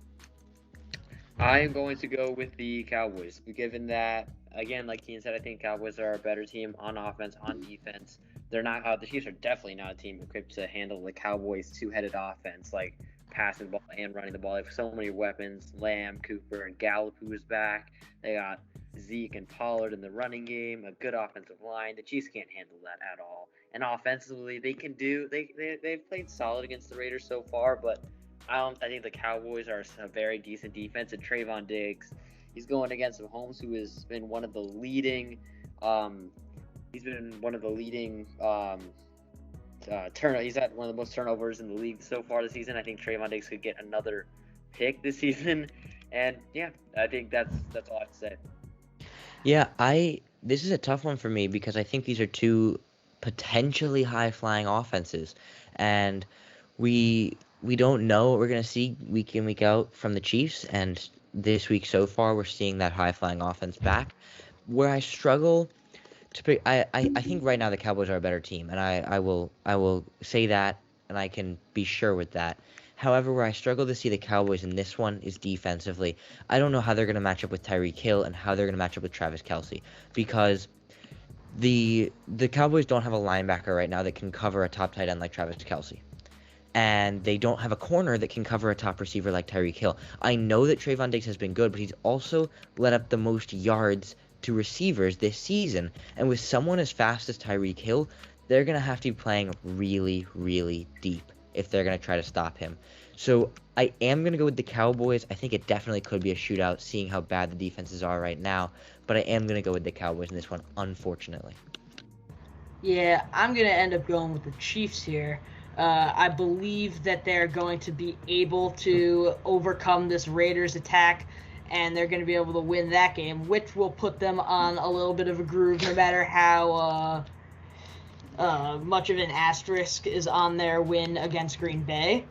I am going to go with the Cowboys, given that, again, like Cian said, I think Cowboys are a better team on offense, on defense. They're not. The Chiefs are definitely not a team equipped to handle the Cowboys' two-headed offense, like passing the ball and running the ball. They have so many weapons: Lamb, Cooper, and Gallup, who is back. They got Zeke and Pollard in the running game, a good offensive line. The Chiefs can't handle that at all. And offensively, they've played solid against the Raiders so far, but I think the Cowboys are a very decent defense. And Trayvon Diggs, he's going against Mahomes, who has been one of the leading. He's been one of the leading He's had one of the most turnovers in the league so far this season. I think Trayvon Diggs could get another pick this season, and yeah, I think that's all I have to say. Yeah, this is a tough one for me because I think these are two potentially high-flying offenses, and we we don't know what we're going to see week in, week out from the Chiefs, and this week so far we're seeing that high-flying offense back. Where I struggle to pick, I think right now the Cowboys are a better team, and I will say that, and I can be sure with that. However, where I struggle to see the Cowboys in this one is defensively. I don't know how they're going to match up with Tyreek Hill and how they're going to match up with Travis Kelce, because the Cowboys don't have a linebacker right now that can cover a top tight end like Travis Kelce. And they don't have a corner that can cover a top receiver like Tyreek Hill. I know that Trayvon Diggs has been good, but he's also led up the most yards to receivers this season. And with someone as fast as Tyreek Hill, they're going to have to be playing really, really deep if they're going to try to stop him. So I am going to go with the Cowboys. I think it definitely could be a shootout, seeing how bad the defenses are right now. But I am going to go with the Cowboys in this one, unfortunately. Yeah, I'm going to end up going with the Chiefs here. I believe that they're going to be able to overcome this Raiders attack, and they're going to be able to win that game, which will put them on a little bit of a groove, no matter how much of an asterisk is on their win against Green Bay.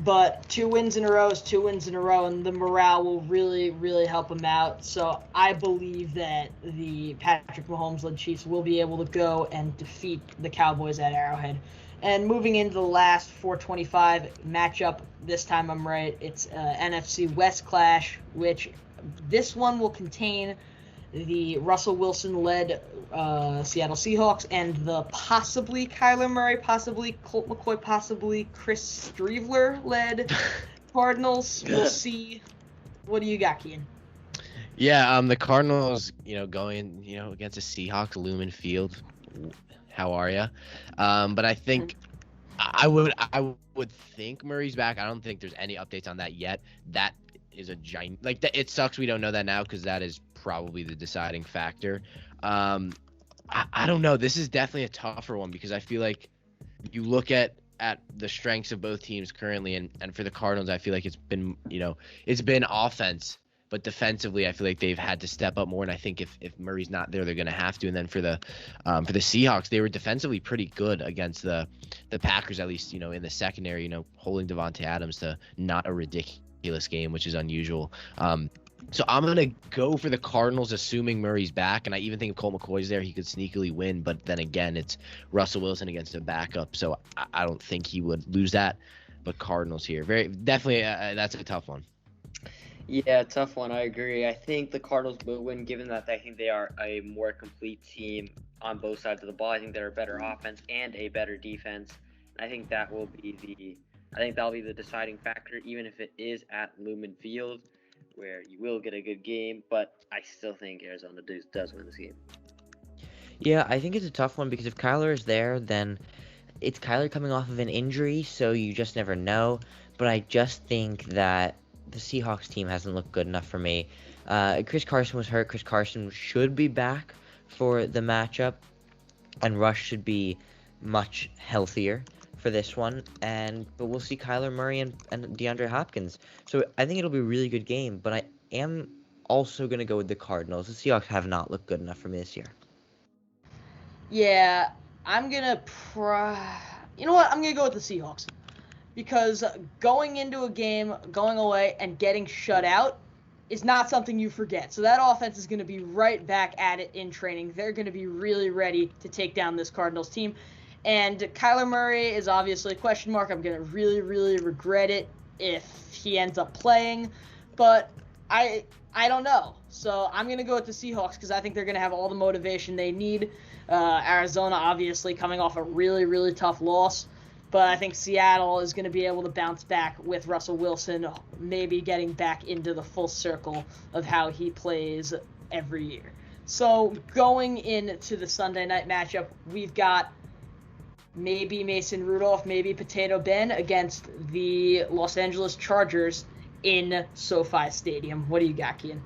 But 2 wins in a row is 2 wins in a row, and the morale will really, really help them out. So I believe that the Patrick Mahomes-led Chiefs will be able to go and defeat the Cowboys at Arrowhead. And moving into the last 425 matchup, this time I'm right, it's NFC West clash, which this one will contain the Russell Wilson-led Seattle Seahawks and the possibly Kyler Murray, possibly Colt McCoy, possibly Chris Streveler-led Cardinals. We'll see. What do you got, Cian? Yeah, the Cardinals, going, against the Seahawks, Lumen Field. How are you? But I think I would think Murray's back. I don't think there's any updates on that yet. That is a giant, it sucks we don't know that now, because that is probably the deciding factor. I don't know. This is definitely a tougher one, because I feel like you look at the strengths of both teams currently, and for the Cardinals, I feel like it's been offense. But defensively, I feel like they've had to step up more, and I think if Murray's not there, they're going to have to. And then for the Seahawks, they were defensively pretty good against the Packers, at least in the secondary. Holding Devontae Adams to not a ridiculous game, which is unusual. So I'm going to go for the Cardinals, assuming Murray's back, and I even think if Colt McCoy's there, he could sneakily win. But then again, it's Russell Wilson against a backup, so I don't think he would lose that. But Cardinals here, definitely that's a tough one. Yeah, tough one. I agree. I think the Cardinals will win, given that I think they are a more complete team on both sides of the ball. I think they're a better offense and a better defense. I think that will be that'll be the deciding factor, even if it is at Lumen Field, where you will get a good game. But I still think Arizona does win this game. Yeah, I think it's a tough one, because if Kyler is there, then it's Kyler coming off of an injury, so you just never know. But I just think that the Seahawks team hasn't looked good enough for me. Chris Carson was hurt. Chris Carson should be back for the matchup, and Rush should be much healthier for this one. But we'll see Kyler Murray and DeAndre Hopkins. So I think it'll be a really good game, but I am also going to go with the Cardinals. The Seahawks have not looked good enough for me this year. Yeah, I'm going to you know what? I'm going to go with the Seahawks. Because going into a game, going away, and getting shut out is not something you forget. So that offense is going to be right back at it in training. They're going to be really ready to take down this Cardinals team. And Kyler Murray is obviously a question mark. I'm going to really, really regret it if he ends up playing. But I don't know. So I'm going to go with the Seahawks, because I think they're going to have all the motivation they need. Arizona, obviously, coming off a really, really tough loss. But I think Seattle is going to be able to bounce back with Russell Wilson maybe getting back into the full circle of how he plays every year. So going into the Sunday night matchup, we've got maybe Mason Rudolph, maybe Potato Ben against the Los Angeles Chargers in SoFi Stadium. What do you got, Cian?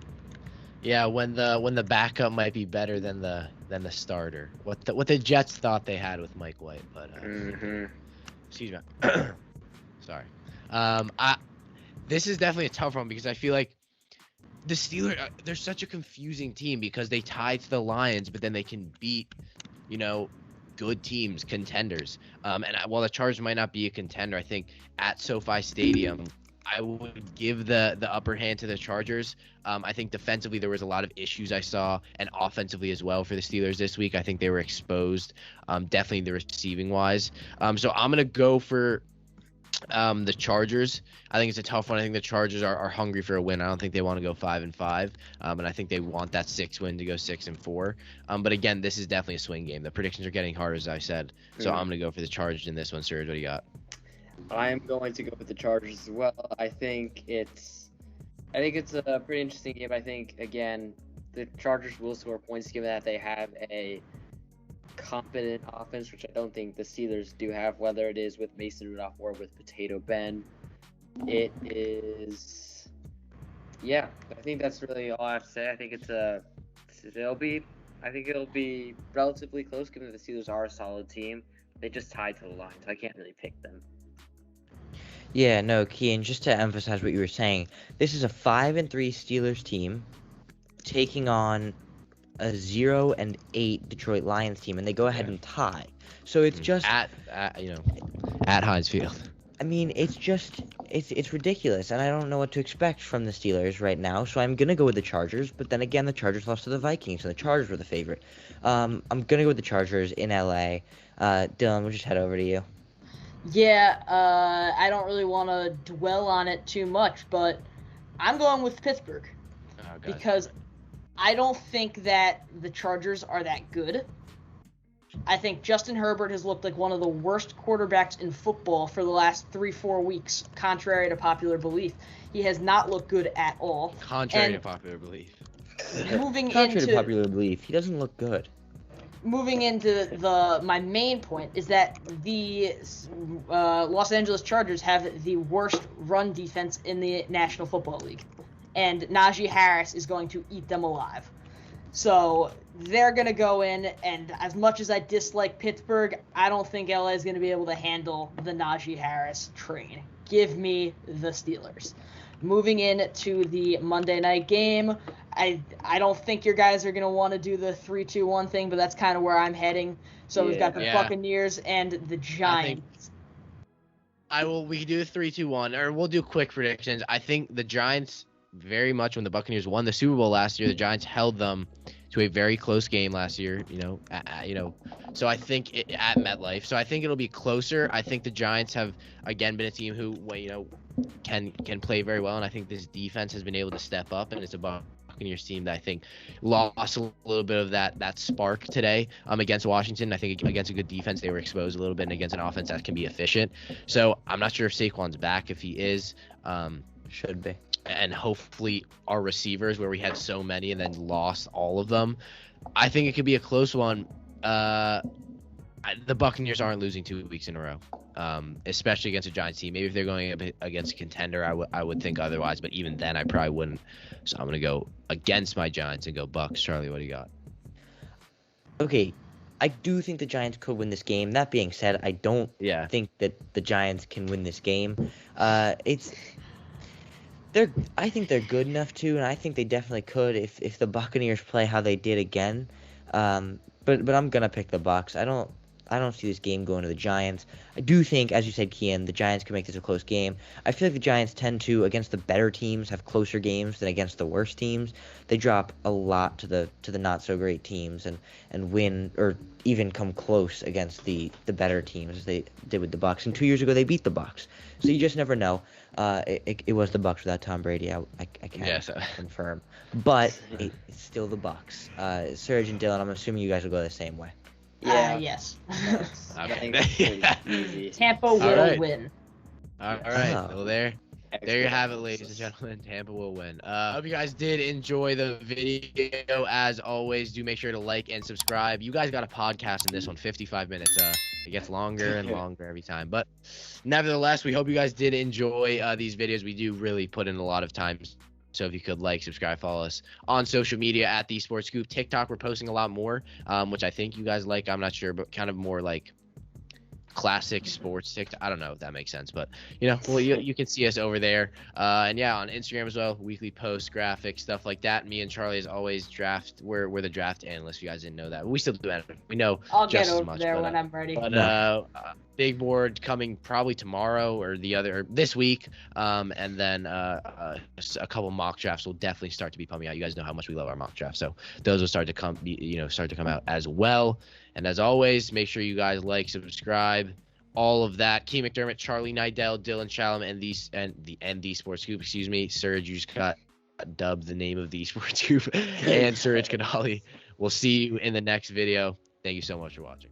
Yeah, when the backup might be better than the starter. What the Jets thought they had with Mike White, but excuse me. Sorry. This is definitely a tough one, because I feel like the Steelers, they're such a confusing team, because they tie to the Lions, but then they can beat, good teams, contenders. While the Chargers might not be a contender, I think at SoFi Stadium, I would give the upper hand to the Chargers. I think defensively there was a lot of issues I saw, and offensively as well for the Steelers this week. I think they were exposed, definitely the receiving wise. So I'm gonna go for the Chargers. I think it's a tough one. I think the Chargers are hungry for a win. I don't think they want to go 5-5, and I think they want that 6 win to go 6-4. But again, this is definitely a swing game. The predictions are getting harder, as I said. So I'm gonna go for the Chargers in this one. Suraj, what do you got? I'm going to go with the Chargers as well. I think it's a pretty interesting game. I think, again, the Chargers will score points given that they have a competent offense, which I don't think the Steelers do have, whether it is with Mason Rudolph or with Potato Ben. I think that's really all I have to say. I think it'll be relatively close given that the Steelers are a solid team. They just tied to the line, so I can't really pick them. Yeah, no, Cian, just to emphasize what you were saying, this is a 5-3 Steelers team taking on a 0-8 Detroit Lions team, and they go ahead and tie. So it's just at Heinz Field. I mean, it's ridiculous, and I don't know what to expect from the Steelers right now. So I'm gonna go with the Chargers, but then again, the Chargers lost to the Vikings, and the Chargers were the favorite. I'm gonna go with the Chargers in LA. Dylan, we'll just head over to you. Yeah, I don't really want to dwell on it too much, but I'm going with Pittsburgh because I don't think that the Chargers are that good. I think Justin Herbert has looked like one of the worst quarterbacks in football for the last 3-4 weeks, contrary to popular belief. He has not looked good at all. Contrary to popular belief. Contrary to popular belief, he doesn't look good. Moving into my main point is that the Los Angeles Chargers have the worst run defense in the National Football League, and Najee Harris is going to eat them alive. So they're going to go in, and as much as I dislike Pittsburgh, I don't think LA is going to be able to handle the Najee Harris train. Give me the Steelers. Moving into the Monday night game, I don't think your guys are going to want to do the 3-2-1 thing, but that's kind of where I'm heading. So we've got the Buccaneers and the Giants. We can do the 3-2-1, or we'll do quick predictions. I think the Giants, very much when the Buccaneers won the Super Bowl last year, the Giants held them to a very close game last year, so I think at MetLife. So I think it'll be closer. I think the Giants have, again, been a team who, can play very well, and I think this defense has been able to step up, and it's a Buccaneers team that I think lost a little bit of that spark today against Washington. I think against a good defense, they were exposed a little bit, and against an offense that can be efficient. So I'm not sure if Saquon's back. If he is, should be. And hopefully our receivers, where we had so many and then lost all of them, I think it could be a close one. The Buccaneers aren't losing 2 weeks in a row, especially against a Giants team. Maybe if they're going against a contender, I would think otherwise, but even then I probably wouldn't. So I'm going to go against my Giants and go Bucs. Charlie, what do you got? Okay, I do think the Giants could win this game. That being said, I don't think that the Giants can win this game. I think they're good enough to, and I think they definitely could if the Buccaneers play how they did again. But I'm gonna pick the Bucs. I don't see this game going to the Giants. I do think, as you said, Cian, the Giants can make this a close game. I feel like the Giants tend to, against the better teams, have closer games than against the worst teams. They drop a lot to the not so great teams and win or even come close against the better teams, as they did with the Bucs. And 2 years ago they beat the Bucs. So you just never know. It was the Bucs without Tom Brady. I can't confirm, but it's still the Bucs. Suraj and Dylan, I'm assuming you guys will go the same way. Yeah. Yes. Easy. Tampa will win. All right. Well, there you have it, ladies and gentlemen. Tampa will win. I hope you guys did enjoy the video. As always, do make sure to like and subscribe. You guys got a podcast in this one, 55 minutes. It gets longer and longer every time. But nevertheless, we hope you guys did enjoy these videos. We do really put in a lot of time. So if you could like, subscribe, follow us on social media at TheeSportsScoop. TikTok, we're posting a lot more, which I think you guys like. I'm not sure, but kind of more like classic sports TikTok. I don't know if that makes sense, but well, you can see us over there. And yeah, on Instagram as well, weekly posts, graphics, stuff like that. Me and Charlie, as always, we're the draft analysts. You guys didn't know that. We still do it. We know I'll just get as over much. there when I'm ready. But big board coming probably tomorrow or this week. And then just a couple mock drafts will definitely start to be pumping out. You guys know how much we love our mock drafts, so those will start to come out as well. And as always, make sure you guys like, subscribe, all of that. Key McDermott, Charlie Nidell, Dylan Shalom, and the TheeSportsScoop. Excuse me, Suraj, you just got dubbed the name of TheeSportsScoop, and Suraj Kanali. We'll see you in the next video. Thank you so much for watching.